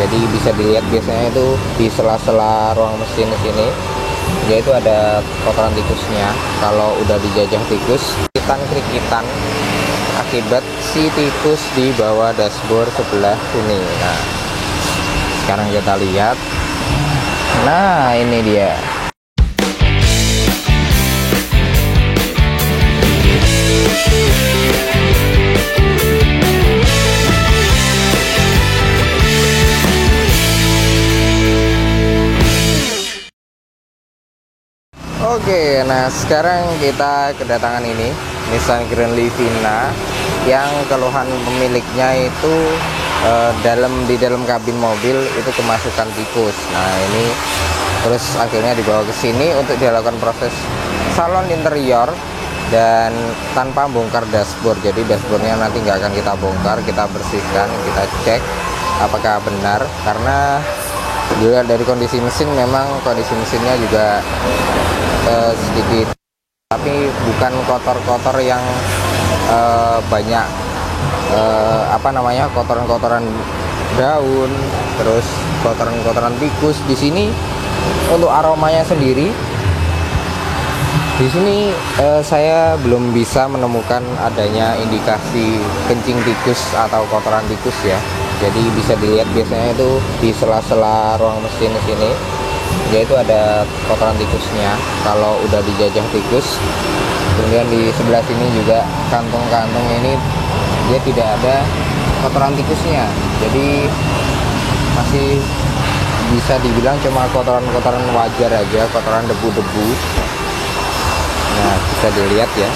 Jadi bisa dilihat biasanya itu di sela-sela ruang mesin sini, yaitu ada kotoran tikusnya. Kalau udah dijajah tikus, krikitan akibat si tikus di bawah dashboard sebelah sini. Nah, sekarang kita lihat. Nah, ini dia. Oke, nah sekarang kita kedatangan ini Nissan Grand Livina yang keluhan pemiliknya itu di dalam kabin mobil itu kemasukan tikus. Nah, ini terus akhirnya dibawa ke sini untuk dilakukan proses salon interior dan tanpa bongkar dashboard. Jadi dashboardnya nanti nggak akan kita bongkar, kita bersihkan, kita cek apakah benar, karena dilihat dari kondisi mesin, memang kondisi mesinnya juga sedikit, tapi bukan kotor-kotor yang banyak kotoran-kotoran daun, terus kotoran-kotoran tikus. Di sini untuk aromanya sendiri, di sini saya belum bisa menemukan adanya indikasi kencing tikus atau kotoran tikus ya. Jadi bisa dilihat biasanya itu di sela-sela ruang mesin sini, yaitu ada kotoran tikusnya. Kalau udah dijajah tikus, kemudian di sebelah sini juga kantung-kantung ini dia tidak ada kotoran tikusnya. Jadi masih bisa dibilang cuma kotoran-kotoran wajar aja, kotoran debu-debu. Nah, bisa dilihat ya.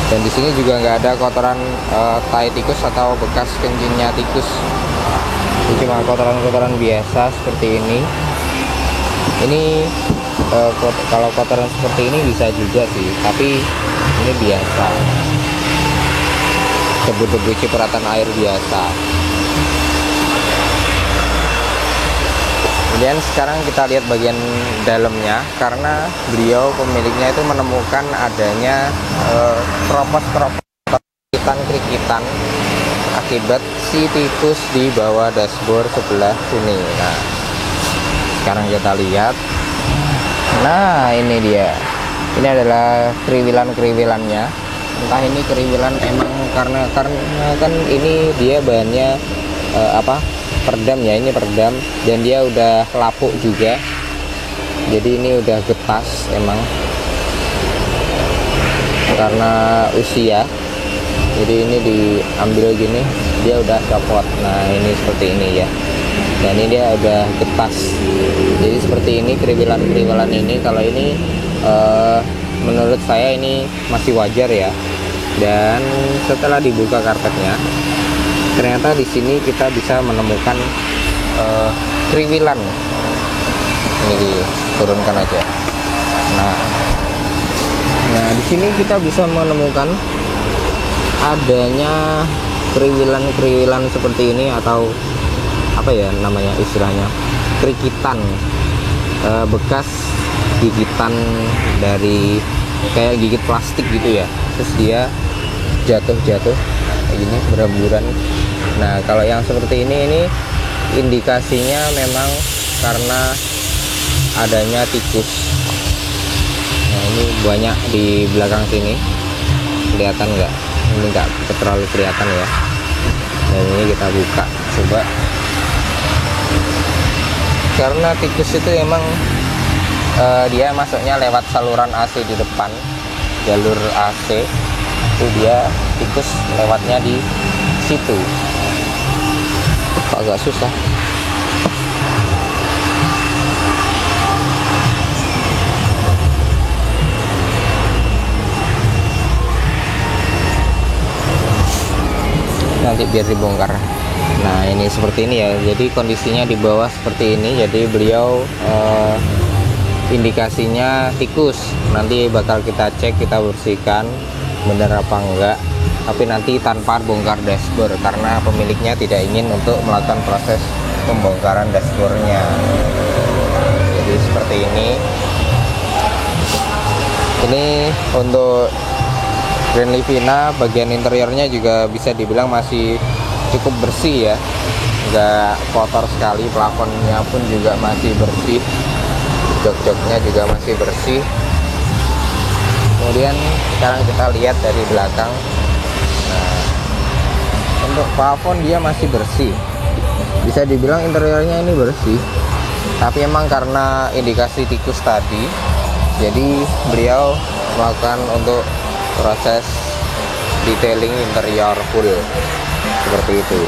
Dan di sini juga nggak ada kotoran tai tikus atau bekas kencingnya tikus. Ini cuma kotoran-kotoran biasa seperti ini. Ini kalau kotoran seperti ini bisa juga sih, tapi ini biasa, debu-debu cipratan air biasa. Kemudian sekarang kita lihat bagian dalamnya, karena beliau pemiliknya itu menemukan adanya keropos-keropos krikitan akibat si tikus di bawah dashboard sebelah sini. Nah, sekarang kita lihat. Nah, ini dia. Ini adalah keriwilan-keriwilannya. Entah ini keriwilan emang karena kan ini dia bahannya peredam ya, ini peredam, dan dia udah lapuk juga. Jadi ini udah getas emang karena usia. Jadi ini diambil gini, dia udah copot. Nah, ini seperti ini ya. Dan ini dia udah getas. Jadi seperti ini keriwilan-keriwilan ini. Kalau ini menurut saya ini masih wajar ya. Dan setelah dibuka karpetnya, ternyata di sini kita bisa menemukan keriwilan. Ini diturunkan aja. Nah, di sini kita bisa menemukan adanya keriwilan-keriwilan seperti ini, atau apa ya namanya istilahnya, krikitan, bekas gigitan dari kayak gigit plastik gitu ya, terus dia jatuh ini berhamburan. Nah, kalau yang seperti ini indikasinya memang karena adanya tikus. Nah, ini banyak di belakang sini, kelihatan nggak? Ini nggak terlalu kelihatan ya. Dan ini kita buka coba, karena tikus itu emang dia masuknya lewat saluran AC di depan, jalur AC itu, dia tikus lewatnya di situ. Agak susah. Nanti biar dibongkar. Nah, ini seperti ini ya. Jadi kondisinya di bawah seperti ini. Jadi beliau indikasinya tikus. Nanti bakal kita cek, kita bersihkan benar apa enggak. Tapi nanti tanpa bongkar dashboard, karena pemiliknya tidak ingin untuk melakukan proses pembongkaran dashboardnya. Jadi seperti ini. Ini untuk Grand Livina bagian interiornya juga bisa dibilang masih cukup bersih ya, nggak kotor sekali. Plafonnya pun juga masih bersih, jok-joknya juga masih bersih. Kemudian sekarang kita lihat dari belakang. Nah, untuk plafon dia masih bersih, bisa dibilang interiornya ini bersih, tapi emang karena indikasi tikus tadi, jadi beliau melakukan untuk proses detailing interior full seperti itu.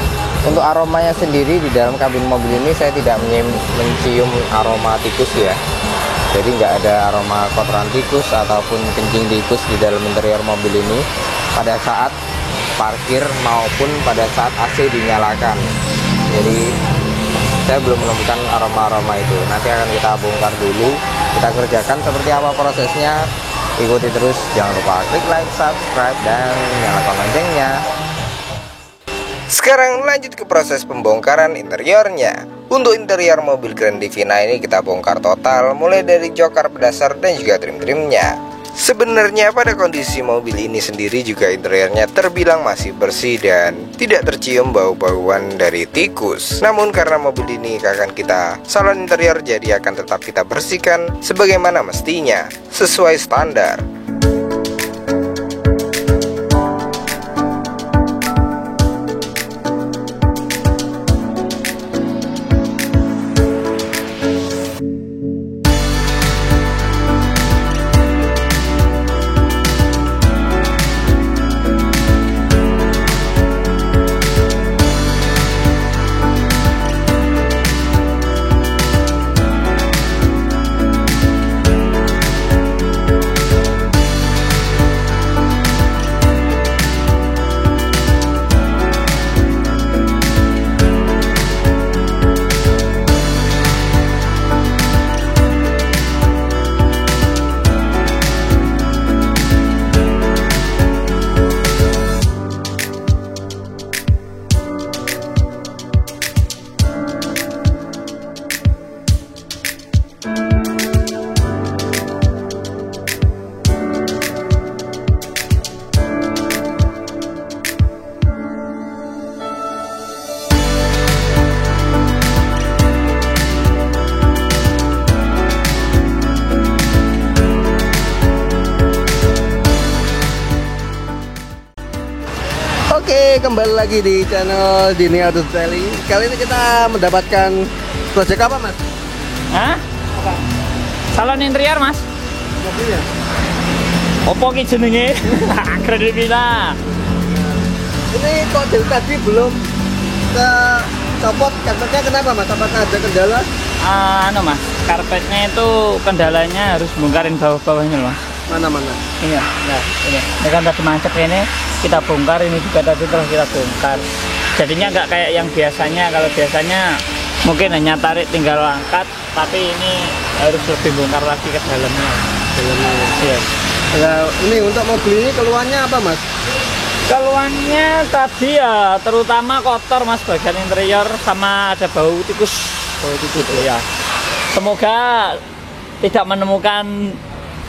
Untuk aromanya sendiri di dalam kabin mobil ini saya tidak mencium aroma tikus ya, jadi nggak ada aroma kotoran tikus ataupun kencing tikus di dalam interior mobil ini pada saat parkir maupun pada saat AC dinyalakan. Jadi saya belum menemukan aroma-aroma itu. Nanti akan kita bongkar dulu, kita kerjakan seperti apa prosesnya. Ikuti terus, jangan lupa klik like, subscribe, dan nyalakan loncengnya. Sekarang lanjut ke proses pembongkaran interiornya. Untuk interior mobil Grand Livina ini kita bongkar total, mulai dari jok karpet dasar dan juga trim-trimnya. Sebenarnya pada kondisi mobil ini sendiri juga interiornya terbilang masih bersih dan tidak tercium bau-bauan dari tikus. Namun karena mobil ini akan kita salon interior, jadi akan tetap kita bersihkan sebagaimana mestinya, sesuai standar. Oke, kembali lagi di channel Dini Auto Detailing. Kali ini kita mendapatkan proyek apa, Mas? Hah? Apa? Salon interior, Mas. Mobilnya? Opo ki jenenge? Grand Livina. Ini kok dari tadi belum ke copot karpetnya, kenapa, Mas? Apakah ada kendala? Mas, karpetnya itu kendalanya harus bongkarin bawah-bawahnya loh, Mas. Mana-mana? Ini ya, nah, ini kan tadi macet ini, kita bongkar, ini juga tadi terus kita bongkar. Jadinya nggak kayak yang biasanya. Kalau biasanya mungkin hanya tarik tinggal angkat, tapi ini harus lebih bongkar lagi ke dalamnya. Iya. Nah, ini untuk mobil ini keluhannya apa, Mas? Keluhannya tadi ya terutama kotor, Mas, bagian interior sama ada bau tikus. Bau tikus ya. Semoga tidak menemukan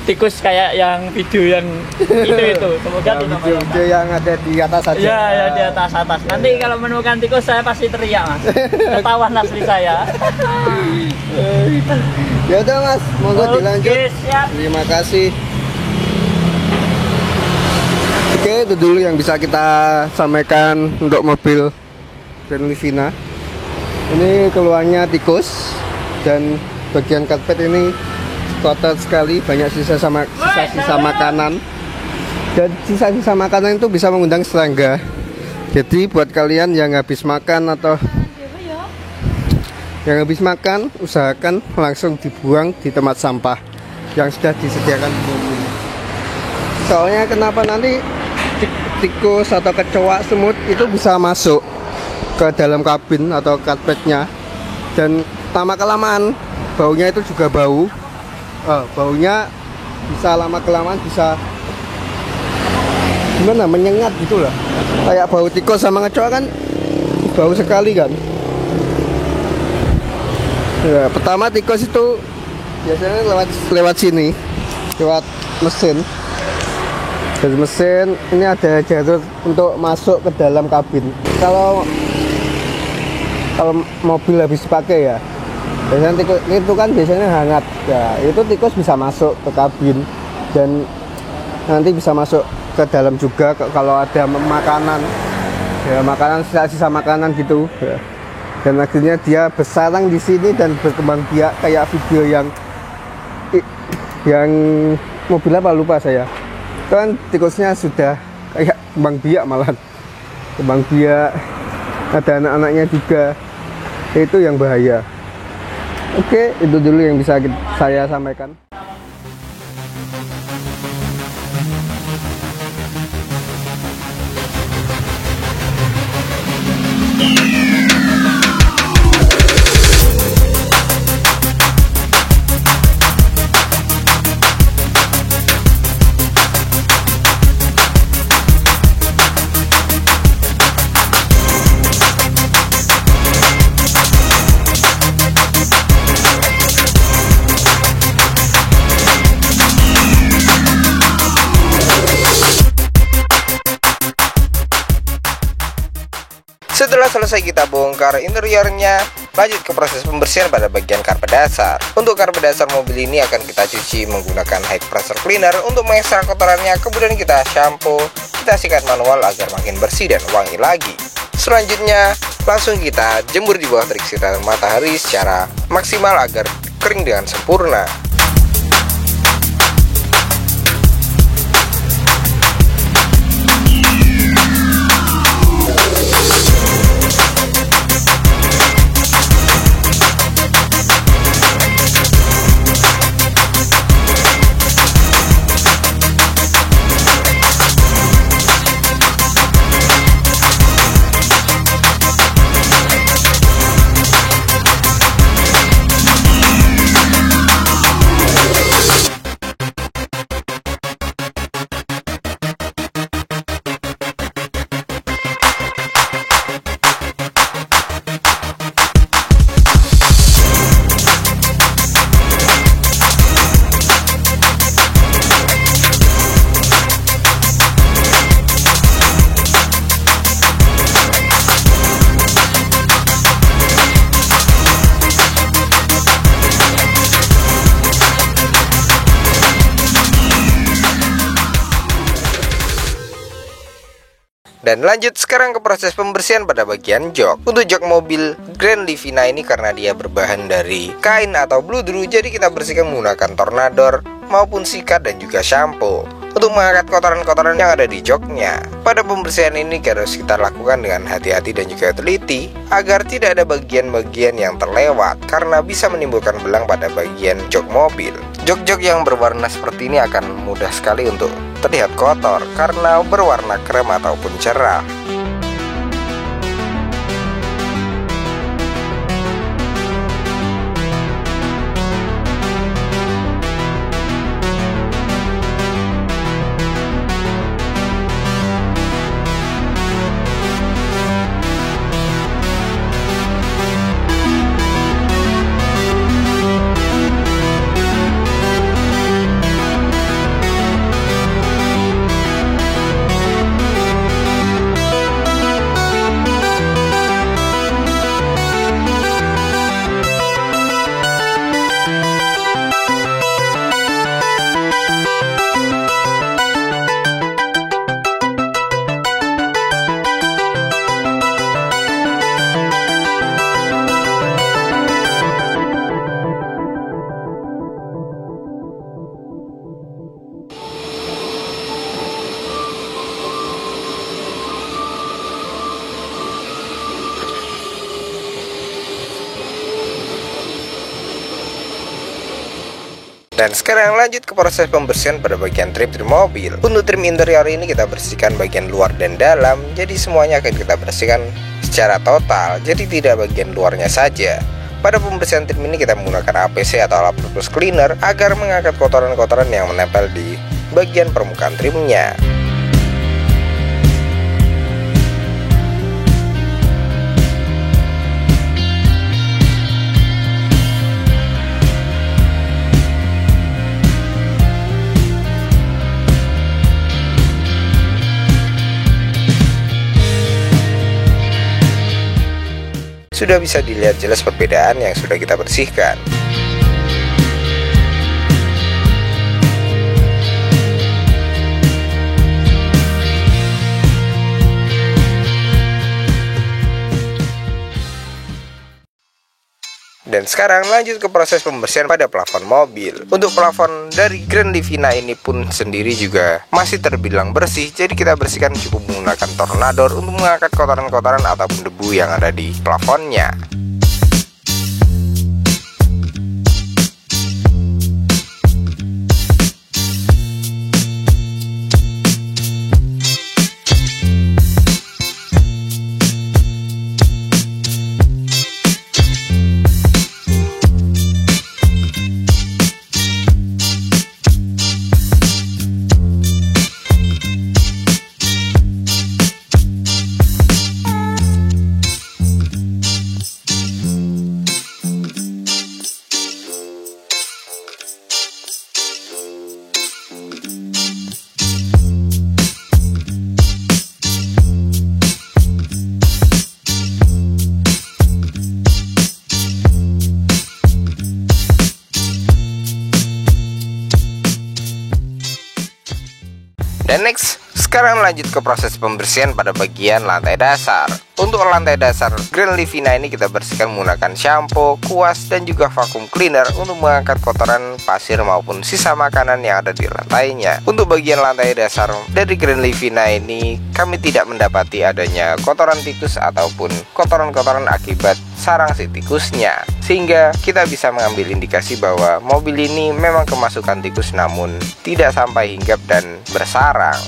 tikus kayak yang video yang itu. Semoga tidak video yang ada di atas saja. Iya, ya di atas. Nanti kalau menemukan tikus saya pasti teriak, Mas. Ketahuan asli saya. Ya udah, Mas, monggo dilanjut. Siap. Terima kasih. Oke, itu dulu yang bisa kita sampaikan untuk mobil Grand Livina. Ini keluarnya tikus dan bagian karpet ini kotor sekali, banyak sisa makanan, dan sisa makanan itu bisa mengundang serangga. Jadi buat kalian yang habis makan atau yang habis makan, usahakan langsung dibuang di tempat sampah yang sudah disediakan di mobil. Soalnya kenapa nanti tikus atau kecoa, semut itu bisa masuk ke dalam kabin atau karpetnya, dan lama kelamaan baunya itu juga baunya bisa lama kelamaan bisa gimana, menyengat gitu lah, kayak bau tikus sama kecoa kan bau sekali kan. Ya, pertama tikus itu biasanya lewat sini, lewat mesin. Dari mesin ini ada jalur untuk masuk ke dalam kabin. Kalau kalau mobil habis dipakai ya, biasanya tikus itu kan biasanya hangat ya, itu tikus bisa masuk ke kabin dan nanti bisa masuk ke dalam juga kalau ada makanan ya, makanan sisa makanan gitu ya. Dan akhirnya dia bersarang di sini dan berkembang biak kayak video yang mobil apa lupa saya. Itu kan tikusnya sudah kayak kembang biak, malah kembang biak, ada anak-anaknya juga, itu yang bahaya. Oke, itu dulu yang bisa saya sampaikan. Setelah selesai kita bongkar interiornya, lanjut ke proses pembersihan pada bagian karpet dasar. Untuk karpet dasar mobil ini akan kita cuci menggunakan high pressure cleaner untuk mengekstrak kotorannya, kemudian kita shampoo, kita sikat manual agar makin bersih dan wangi lagi. Selanjutnya, langsung kita jemur di bawah terik sinar matahari secara maksimal agar kering dengan sempurna. Dan lanjut sekarang ke proses pembersihan pada bagian jok. Untuk jok mobil Grand Livina ini karena dia berbahan dari kain atau bludru, jadi kita bersihkan menggunakan tornador maupun sikat dan juga shampoo untuk mengangkat kotoran-kotoran yang ada di joknya. Pada pembersihan ini harus kita lakukan dengan hati-hati dan juga teliti agar tidak ada bagian-bagian yang terlewat karena bisa menimbulkan belang pada bagian jok mobil. Jok-jok yang berwarna seperti ini akan mudah sekali untuk terlihat kotor karena berwarna krem ataupun cerah. Dan sekarang lanjut ke proses pembersihan pada bagian trim mobil. Untuk trim interior ini kita bersihkan bagian luar dan dalam, jadi semuanya akan kita bersihkan secara total, jadi tidak bagian luarnya saja. Pada pembersihan trim ini kita menggunakan APC atau alat purpose cleaner agar mengangkat kotoran-kotoran yang menempel di bagian permukaan trimnya. sudah bisa dilihat jelas perbedaan yang sudah kita bersihkan. Dan sekarang lanjut ke proses pembersihan pada plafon mobil. Untuk plafon dari Grand Livina ini pun sendiri juga masih terbilang bersih. Jadi kita bersihkan cukup menggunakan tornador untuk mengangkat kotoran-kotoran ataupun debu yang ada di plafonnya. Dan next, sekarang lanjut ke proses pembersihan pada bagian lantai dasar. Untuk lantai dasar Grand Livina ini kita bersihkan menggunakan shampoo, kuas, dan juga vacuum cleaner untuk mengangkat kotoran pasir maupun sisa makanan yang ada di lantainya. Untuk bagian lantai dasar dari Grand Livina ini, kami tidak mendapati adanya kotoran tikus ataupun kotoran-kotoran akibat sarang si tikusnya, sehingga kita bisa mengambil indikasi bahwa mobil ini memang kemasukan tikus namun tidak sampai hinggap dan bersarang.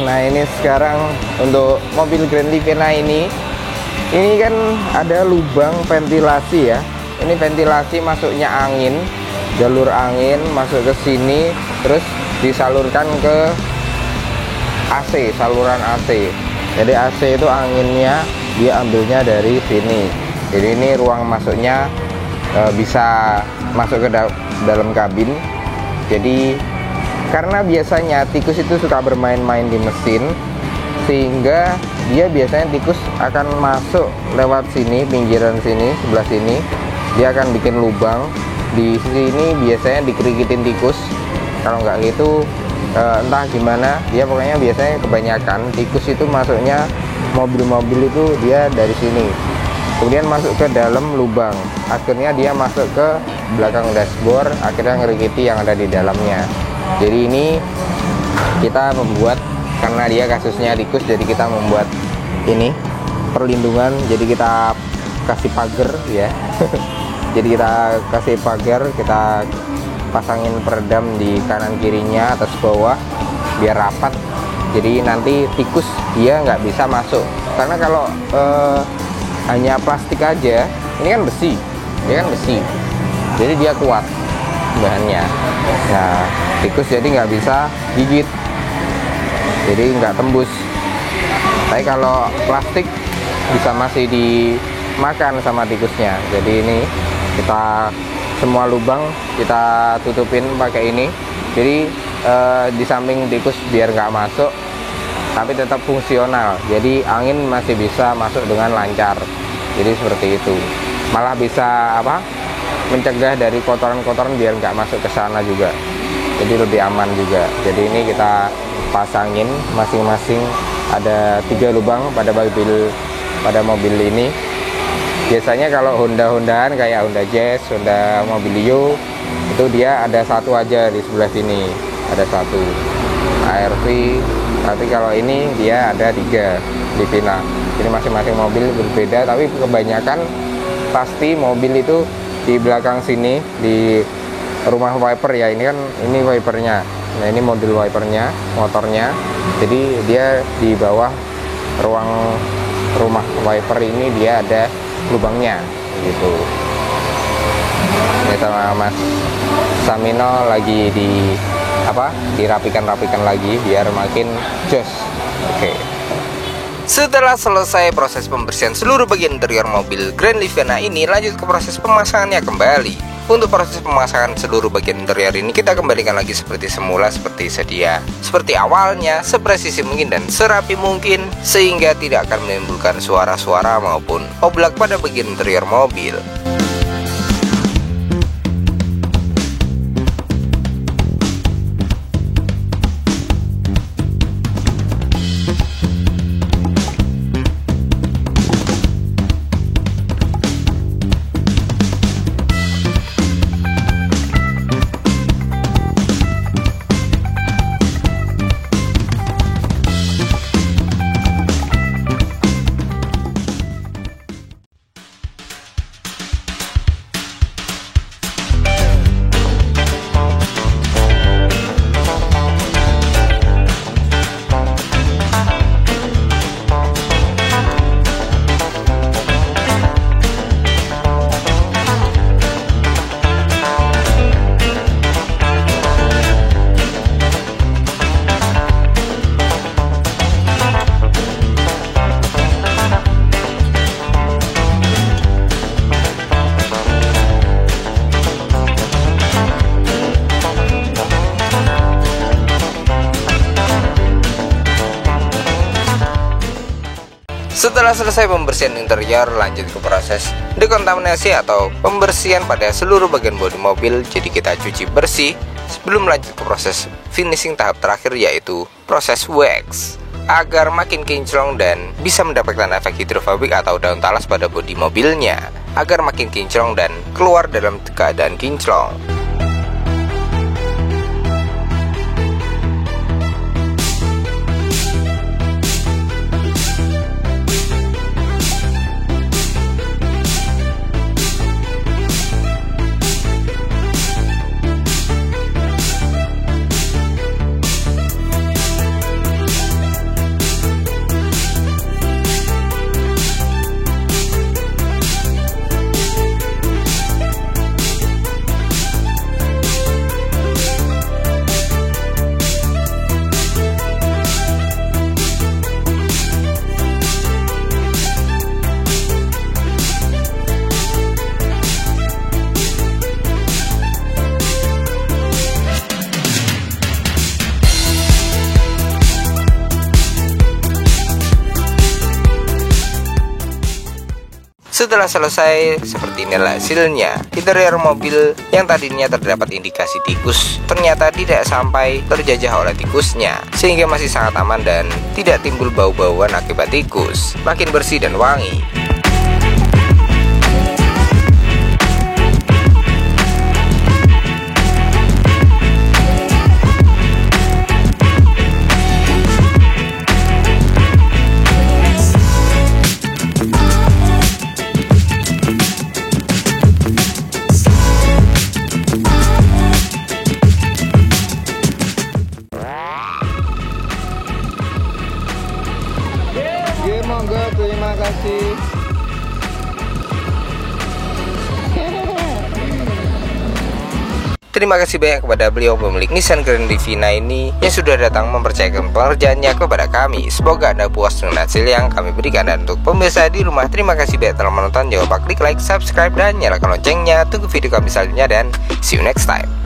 Nah ini sekarang untuk mobil Grand Livina ini kan ada lubang ventilasi ya. Ini ventilasi masuknya angin, jalur angin masuk ke sini, terus disalurkan ke AC, saluran AC. Jadi AC itu anginnya dia ambilnya dari sini. Jadi ini ruang masuknya bisa masuk ke dalam kabin. Jadi karena biasanya tikus itu suka bermain-main di mesin, sehingga dia biasanya tikus akan masuk lewat sini, pinggiran sini, sebelah sini. Dia akan bikin lubang di sini, biasanya dikerikitin tikus. Kalau nggak gitu entah gimana, dia pokoknya biasanya kebanyakan tikus itu masuknya mobil-mobil itu dia dari sini, kemudian masuk ke dalam lubang, akhirnya dia masuk ke belakang dashboard, akhirnya ngerikiti yang ada di dalamnya. Jadi ini kita membuat, karena dia kasusnya tikus, jadi kita membuat ini perlindungan. Jadi kita kasih pagar ya. Jadi kita kasih pagar, kita pasangin peredam di kanan kirinya, atas bawah, biar rapat. Jadi nanti tikus dia nggak bisa masuk. Karena kalau hanya plastik aja, ini kan besi, dia kan besi. Jadi dia kuat bahannya. Nah, tikus jadi nggak bisa gigit, jadi nggak tembus. Tapi kalau plastik bisa masih dimakan sama tikusnya. Jadi ini kita semua lubang kita tutupin pakai ini. Jadi di samping tikus biar nggak masuk, tapi tetap fungsional. Jadi angin masih bisa masuk dengan lancar. Jadi seperti itu. Malah bisa mencegah dari kotoran-kotoran biar nggak masuk ke sana juga. Jadi lebih aman juga. Jadi ini kita pasangin masing-masing ada 3 lubang pada mobil ini. Biasanya kalau Honda-Hondaan kayak Honda Jazz, Honda Mobilio itu dia ada satu aja di sebelah sini, ada satu ARV. Tapi kalau ini dia ada 3 di Vina. Jadi masing-masing mobil berbeda, tapi kebanyakan pasti mobil itu di belakang sini di rumah wiper ya. Ini kan ini wipernya. Nah ini modul wipernya, motornya. Jadi dia di bawah ruang rumah wiper ini dia ada lubangnya gitu. Ini sama Mas Samino lagi dirapikan lagi biar makin jos. Oke. Setelah selesai proses pembersihan seluruh bagian interior mobil Grand Livina ini, lanjut ke proses pemasangannya kembali. Untuk proses pemasangan seluruh bagian interior ini kita kembalikan lagi seperti semula, seperti sedia, seperti awalnya, sepresisi mungkin dan serapi mungkin, sehingga tidak akan menimbulkan suara-suara maupun oblak pada bagian interior mobil. Setelah selesai pembersihan interior, lanjut ke proses dekontaminasi atau pembersihan pada seluruh bagian bodi mobil. Jadi kita cuci bersih sebelum lanjut ke proses finishing tahap terakhir, yaitu proses wax, agar makin kinclong dan bisa mendapatkan efek hidrofobik atau daun talas pada bodi mobilnya, agar makin kinclong dan keluar dalam keadaan kinclong. Setelah selesai, seperti inilah hasilnya. Interior mobil yang tadinya terdapat indikasi tikus ternyata tidak sampai terjajah oleh tikusnya, sehingga masih sangat aman dan tidak timbul bau-bauan akibat tikus. Makin bersih dan wangi. Oke, monggo, terima kasih. Terima kasih banyak kepada beliau pemilik Nissan Grand Divina ini yang sudah datang mempercayakan pengerjaannya kepada kami. Semoga Anda puas dengan hasil yang kami berikan. Dan untuk pemirsa di rumah, terima kasih banyak telah menonton. Jangan lupa klik like, subscribe, dan nyalakan loncengnya. Tunggu video kami selanjutnya dan see you next time.